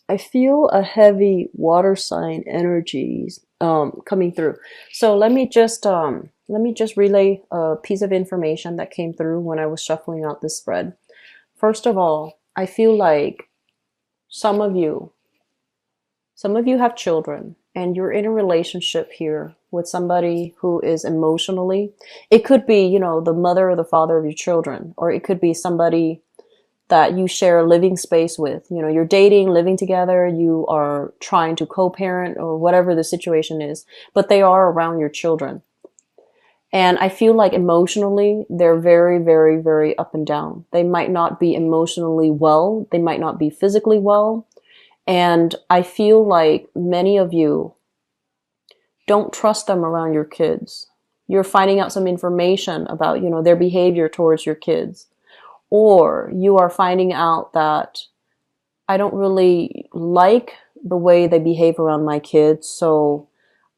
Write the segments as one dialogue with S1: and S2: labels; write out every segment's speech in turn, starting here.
S1: I feel a heavy water sign energies coming through. So let me just relay a piece of information that came through when I was shuffling out this spread. First of all, I feel like some of you some of you have children and you're in a relationship here with somebody who is emotionally, it could be, you know, the mother or the father of your children, or it could be somebody that you share a living space with. You know, you're dating, living together, you are trying to co-parent or whatever the situation is, but they are around your children. And I feel like emotionally, they're very, very, very up and down. They might not be emotionally well. They might not be physically well. And I feel like many of you don't trust them around your kids. You're finding out some information about, you know, their behavior towards your kids. Or you are finding out that I don't really like the way they behave around my kids, so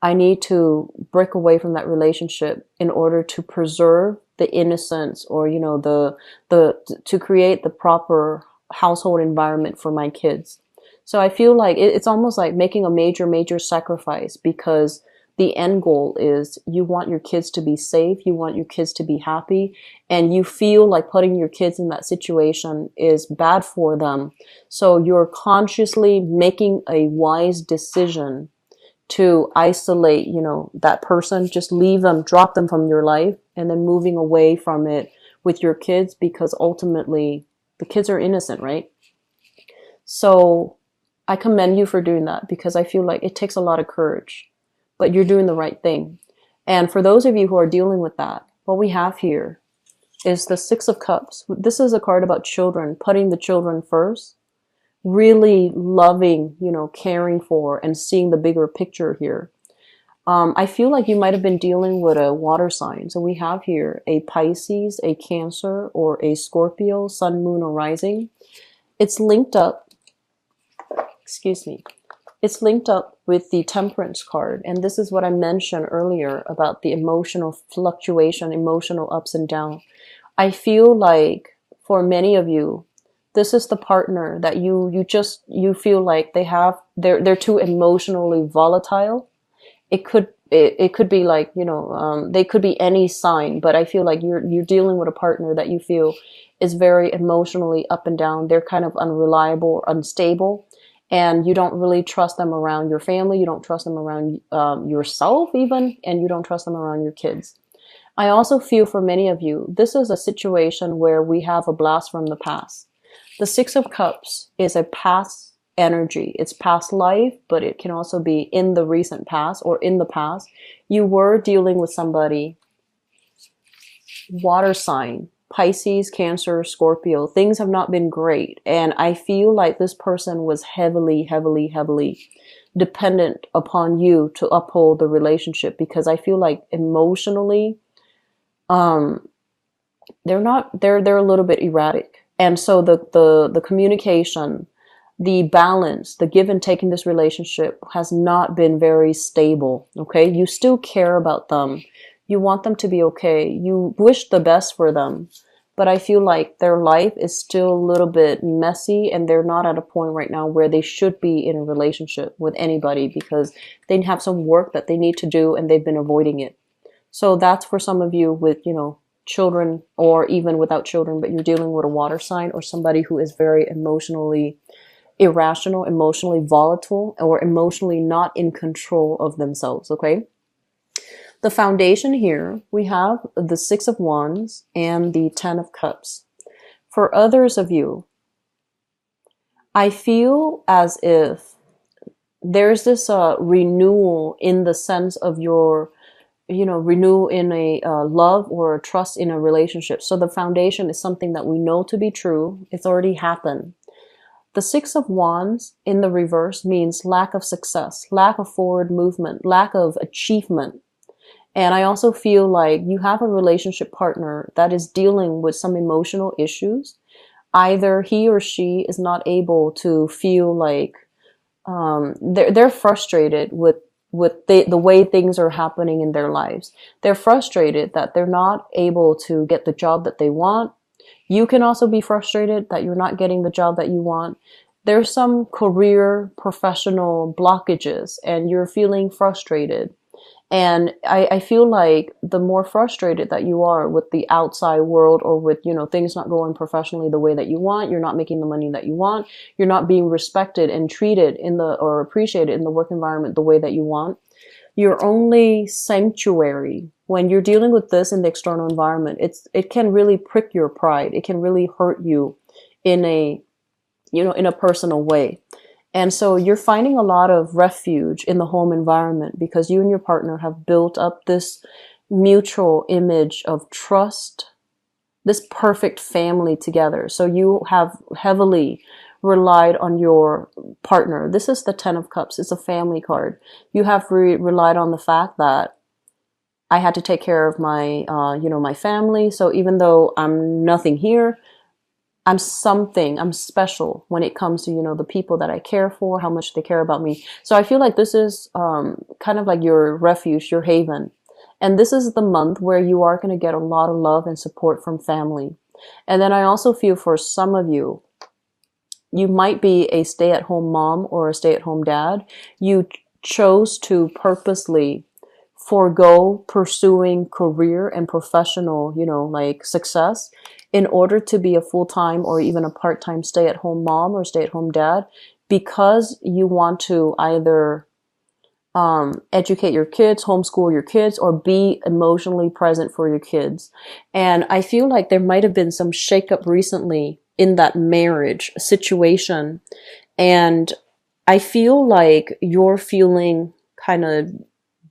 S1: I need to break away from that relationship in order to preserve the innocence, or, you know, the to create the proper household environment for my kids. So I feel like it's almost like making a major, major sacrifice, because the end goal is you want your kids to be safe, you want your kids to be happy, and you feel like putting your kids in that situation is bad for them. So you're consciously making a wise decision to isolate, you know, that person, just leave them, drop them from your life, and then moving away from it with your kids, because ultimately the kids are innocent, right? So I commend you for doing that, because I feel like it takes a lot of courage, but you're doing the right thing. And for those of you who are dealing with that, what we have here is the Six of Cups. This is a card about children, putting the children first, really loving, you know, caring for, and seeing the bigger picture here. I feel like you might have been dealing with a water sign. So we have here a Pisces, a Cancer, or a Scorpio, Sun, Moon, or Rising. It's linked up, excuse me, it's linked up with the Temperance card. And this is what I mentioned earlier about the emotional fluctuation, emotional ups and downs. I feel like for many of you, this is the partner that you feel like they're too emotionally volatile. It could be like, you know, they could be any sign, but I feel like you're dealing with a partner that you feel is very emotionally up and down. They're kind of unreliable or unstable, and you don't really trust them around your family. You don't trust them around yourself even, and you don't trust them around your kids. I also feel for many of you, this is a situation where we have a blast from the past. The Six of Cups is a past energy. It's past life, but it can also be in the recent past or in the past. You were dealing with somebody, water sign, Pisces, Cancer, Scorpio. Things have not been great. And I feel like this person was heavily, heavily, heavily dependent upon you to uphold the relationship, because I feel like emotionally, um, they're a little bit erratic. And so the communication, the balance, the give and take in this relationship has not been very stable. Okay. You still care about them. You want them to be okay. You wish the best for them. But I feel like their life is still a little bit messy, and they're not at a point right now where they should be in a relationship with anybody, because they have some work that they need to do and they've been avoiding it. So that's for some of you with, you know, children, or even without children, but you're dealing with a water sign or somebody who is very emotionally irrational, emotionally volatile, or emotionally not in control of themselves. Okay. The foundation here, we have the Six of Wands and the Ten of Cups. For others of you, I feel as if there's this renewal in the sense of your, you know, renew in a love or a trust in a relationship. So the foundation is something that we know to be true. It's already happened. The Six of Wands in the reverse means lack of success, lack of forward movement, lack of achievement. And I also feel like you have a relationship partner that is dealing with some emotional issues. Either he or she is not able to feel like they're frustrated with the way things are happening in their lives. They're frustrated that they're not able to get the job that they want. You can also be frustrated that you're not getting the job that you want. there's some career professional blockages and you're feeling frustrated. And I feel like the more frustrated that you are with the outside world, or with, things not going professionally the way that you want, you're not making the money that you want, you're not being respected and treated or appreciated in the work environment the way that you want. Your only sanctuary when you're dealing with this in the external environment, it can really prick your pride. It can really hurt you in a personal way. And so you're finding a lot of refuge in the home environment because you and your partner have built up this mutual image of trust, this perfect family together. So you have heavily relied on your partner. This is the 10 of Cups. It's a family card. You have relied on the fact that I had to take care of my family. So even though I'm nothing here, I'm something, I'm special when it comes to, the people that I care for, how much they care about me. So I feel like this is kind of like your refuge, your haven. And this is the month where you are going to get a lot of love and support from family. And then I also feel for some of you, you might be a stay-at-home mom or a stay-at-home dad. You chose to purposely forego pursuing career and professional, like success in order to be a full-time or even a part-time stay-at-home mom or stay-at-home dad, because you want to either educate your kids, homeschool your kids, or be emotionally present for your kids. And I feel like there might have been some shakeup recently in that marriage situation. And I feel like you're feeling kind of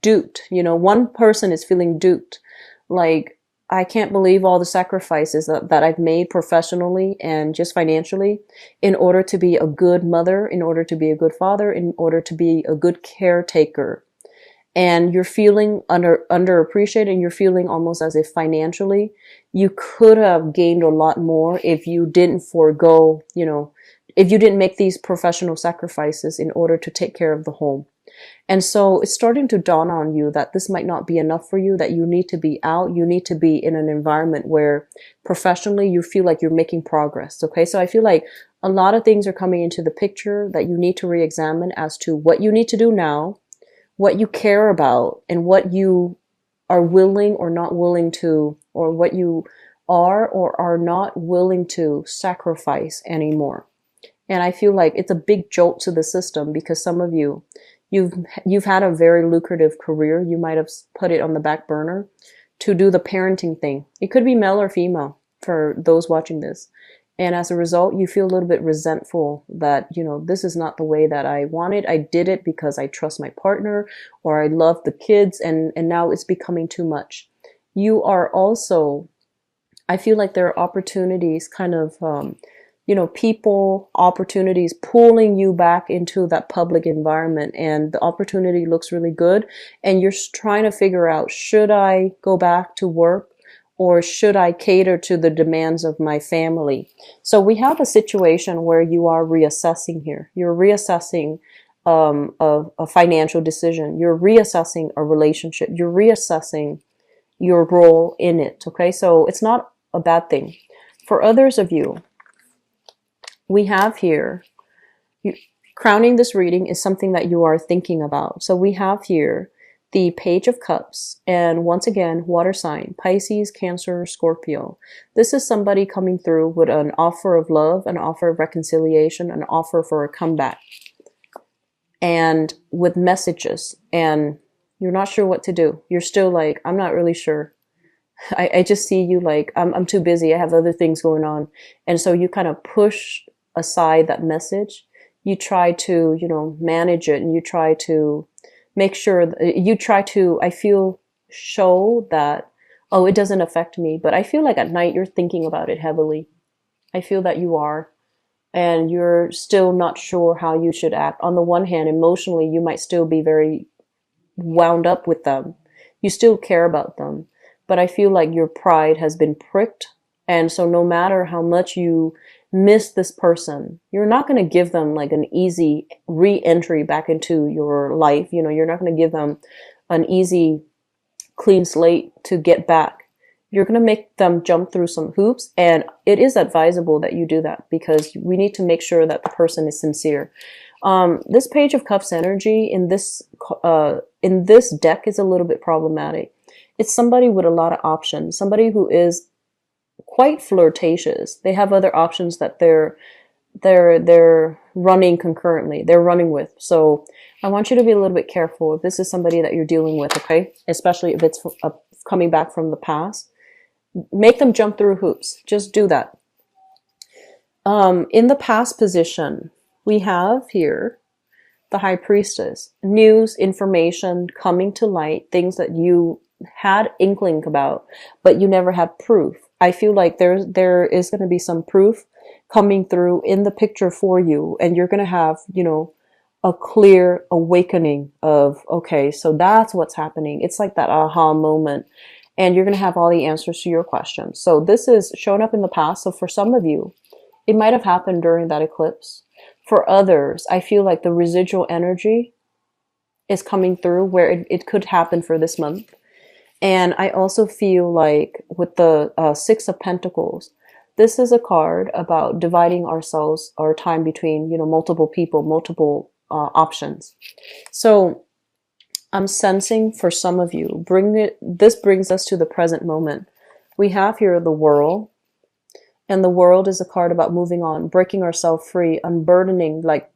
S1: duped. One person is feeling duped. Like, I can't believe all the sacrifices that I've made professionally and just financially in order to be a good mother, in order to be a good father, in order to be a good caretaker. And you're feeling underappreciated, and you're feeling almost as if financially you could have gained a lot more if you didn't forego, if you didn't make these professional sacrifices in order to take care of the home. And so it's starting to dawn on you that this might not be enough for you, that you need to be out, you need to be in an environment where professionally you feel like you're making progress. Okay, so I feel like a lot of things are coming into the picture that you need to re-examine as to what you need to do now, what you care about, and what you are willing or not willing to, or what you are or are not willing to sacrifice anymore. And I feel like it's a big jolt to the system because some of you, you've had a very lucrative career. You might have put it on the back burner to do the parenting thing. It could be male or female for those watching this. And as a result, you feel a little bit resentful that, this is not the way that I wanted. I did it because I trust my partner or I love the kids, and now it's becoming too much. You are also, I feel like there are opportunities kind of, people, opportunities pulling you back into that public environment, and the opportunity looks really good. And you're trying to figure out, should I go back to work or should I cater to the demands of my family? So we have a situation where you are reassessing here. You're reassessing a financial decision. You're reassessing a relationship. You're reassessing your role in it. Okay, so it's not a bad thing. For others of you, we have here, crowning this reading is something that you are thinking about. So we have here the Page of Cups, and once again, water sign, Pisces, Cancer, Scorpio. This is somebody coming through with an offer of love, an offer of reconciliation, an offer for a comeback, and with messages, and you're not sure what to do. You're still like, I'm not really sure. I just see you like, I'm too busy. I have other things going on. And so you kind of push aside that message. You try to, manage it, and you try to make sure you try to, I feel, show that, oh, it doesn't affect me. But I feel like at night you're thinking about it heavily. I feel that you are. And you're still not sure how you should act. On the one hand, emotionally, you might still be very wound up with them. You still care about them. But I feel like your pride has been pricked. And so no matter how much you miss this person, you're not going to give them like an easy re-entry back into your life. You're not going to give them an easy, clean slate to get back. You're going to make them jump through some hoops, and it is advisable that you do that because we need to make sure that the person is sincere. This Page of Cups energy in this deck is a little bit problematic. It's somebody with a lot of options, somebody who is quite flirtatious. They have other options that they're running concurrently. They're running with. So I want you to be a little bit careful if this is somebody that you're dealing with, okay? Especially if it's coming back from the past. Make them jump through hoops. Just do that. In the past position, we have here the High Priestess. News, information coming to light, things that you had inkling about, but you never had proof. I feel like there is going to be some proof coming through in the picture for you, and you're going to have, you know, a clear awakening of, okay, so that's what's happening. It's like that aha moment, and you're going to have all the answers to your questions. So this is showing up in the past. So for some of you, it might have happened during that eclipse. For others, I feel like the residual energy is coming through where it could happen for this month. And I also feel like with the Six of Pentacles, this is a card about dividing our time between, you know, multiple people, multiple options. So I'm sensing for some of you, this brings us to the present moment. We have here the World, and the World is a card about moving on, breaking ourselves free, unburdening, like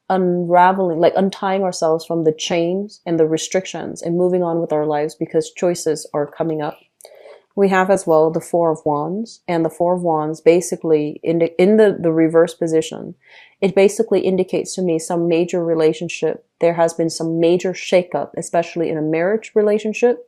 S1: unraveling, like untying ourselves from the chains and the restrictions and moving on with our lives because choices are coming up. We have as well the Four of Wands, and the Four of Wands basically in the reverse position, it basically indicates to me some major relationship. There has been some major shakeup, especially in a marriage relationship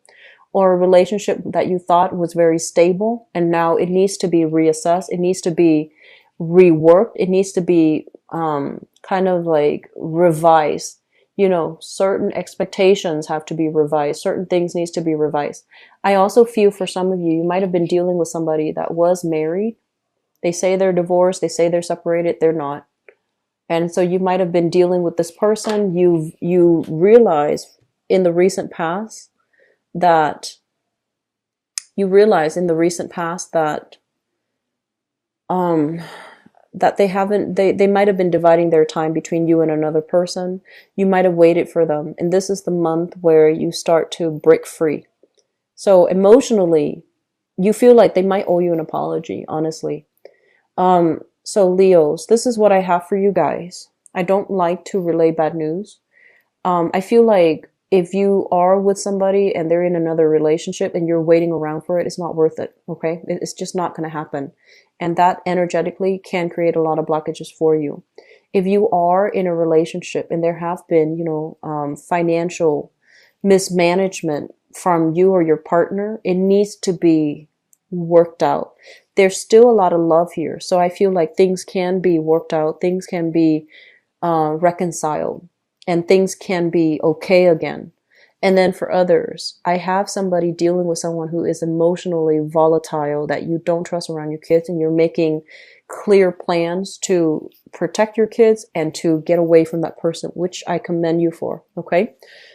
S1: or a relationship that you thought was very stable, and now it needs to be reassessed. It needs to be reworked. It needs to be kind of like revised. You know, certain expectations have to be revised. Certain things needs to be revised. I also feel for some of you, you might have been dealing with somebody that was married. They say they're divorced. They say they're separated. They're not. And so you might have been dealing with this person. You realize in the recent past that that they might have been dividing their time between you and another person. You might have waited for them. And this is the month where you start to break free. So emotionally, you feel like they might owe you an apology, honestly. So Leos, this is what I have for you guys. I don't like to relay bad news. I feel like if you are with somebody and they're in another relationship and you're waiting around for it, it's not worth it, okay? It's just not going to happen. And that energetically can create a lot of blockages for you. If you are in a relationship and there have been, you know, financial mismanagement from you or your partner, it needs to be worked out. There's still a lot of love here. So I feel like things can be worked out. Things can be reconciled. And things can be okay again. And then for others, I have somebody dealing with someone who is emotionally volatile that you don't trust around your kids, and you're making clear plans to protect your kids and to get away from that person, which I commend you for. Okay.